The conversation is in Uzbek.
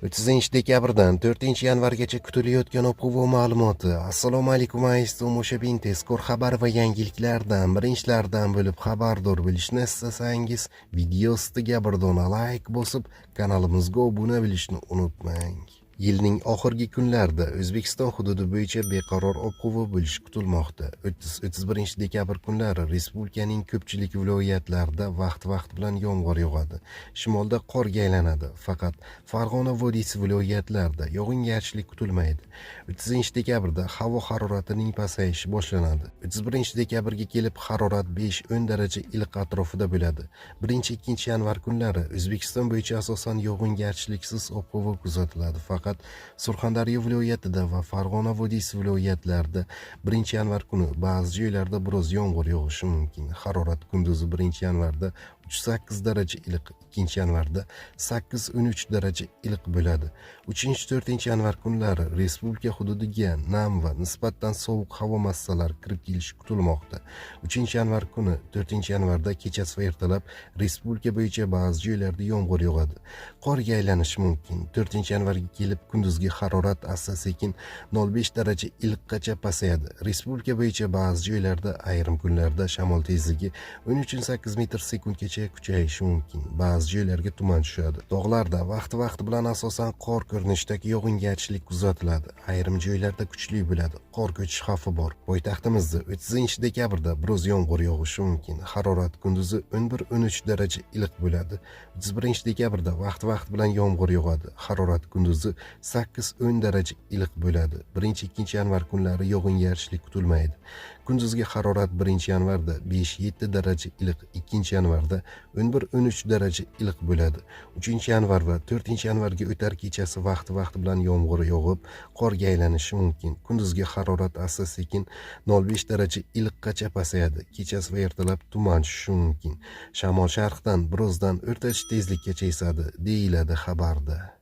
30 dekabrdan 4 yanvargacha kutilayotgan ob-havo ma'lumoti. Assalomu alaykum aziz tomoshabin, tezkor xabar va yangiliklardan birinchilardan bo'lib xabardor bo'lishni istasangiz, video ostiga bir dona like bosib, kanalimizga obuna bo'lishni unutmang. Yilning oxirgi kunlarida O'zbekiston hududi bo'yicha beqaror ob-havo bo'lishi kutilmoqda. 30-31 dekabr kunlari respublikaning ko'pchilik viloyatlarida vaqt bilan yomg'ir yog'adi. Shimolda qorga aylanadi, faqat Farg'ona vodiysi viloyatlarida yog'ingarchilik kutilmaydi. 30 dekabrda havo haroratining pasayishi boshlanadi. 31 dekabrga kelib harorat 5-10 daraja iliq atrofida bo'ladi. 1-2 yanvar kunlari O'zbekiston bo'yicha asosan yog'ingarchiliksiz ob-havo kuzatiladi. Faqat Surxondaryo viloyatida va Farg'ona vodiysi viloyatlarida 1-yanvar kuni ba'zi joylarda biroz yomg'ir yog'ishi mumkin. Harorat kunduzi 1-yanvarda 3-8 daraja iliq, 2-yanvarda 8-13 daraja iliq bo'ladi. 3-4 yanvar kunlari respublika hududiga nam va nisbatan sovuq havo massalari kirib kelishi kutilmoqda. 3-yanvar kuni 4-yanvarda kechasi va ertalab respublika bo'yicha ba'zi joylarda yomg'ir yog'adi. Qorga aylanishi mumkin. 4-yanvarga kelib kunduzgi harorat asta-sekin 0,5 daraja iliqqacha pasayadi. Respublika bo'yicha ba'zi joylarda ayrim kunlarda shamol tezligi 13,8 metr/sekundgacha kuchayishi mumkin. Ba'zi joylarga tuman tushadi. Tog'larda vaqti bilan asosan qor ko'rinishidagi yog'ingarchilik kuzatiladi. Ayrim joylarda kuchli bo'ladi. Qor ko'chish xavfi bor. Poytaxtimizda 30 dekabrda biroz yomg'ir yog'ishi mumkin. Harorat kunduzi 11-13 daraja iliq bo'ladi. 31 dekabrda vaqti bilan yomg'ir yog'adi. Harorat kunduzi 8-10 daraja iliq bo'ladi. 1-2 yanvar kunlari yog'ingarchilik kutilmaydi. Kunduzgi harorat 1-yanvarda 5-7 daraja iliq, 2-yanvarda 11-13 daraja iliq bo'ladi. 3-yanvar va 4-yanvarga o'tar kechasi vaqti bilan yomg'ir yog'ib, qorga aylanishi mumkin. Kunduzgi harorat asta-sekin 0,5 daraja iliqqacha pasayadi. Kechasi va ertalab tuman tushishi mumkin. Shamol sharqdan birozdan o'rtacha tezlikkacha esadi, deyiladi xabarda.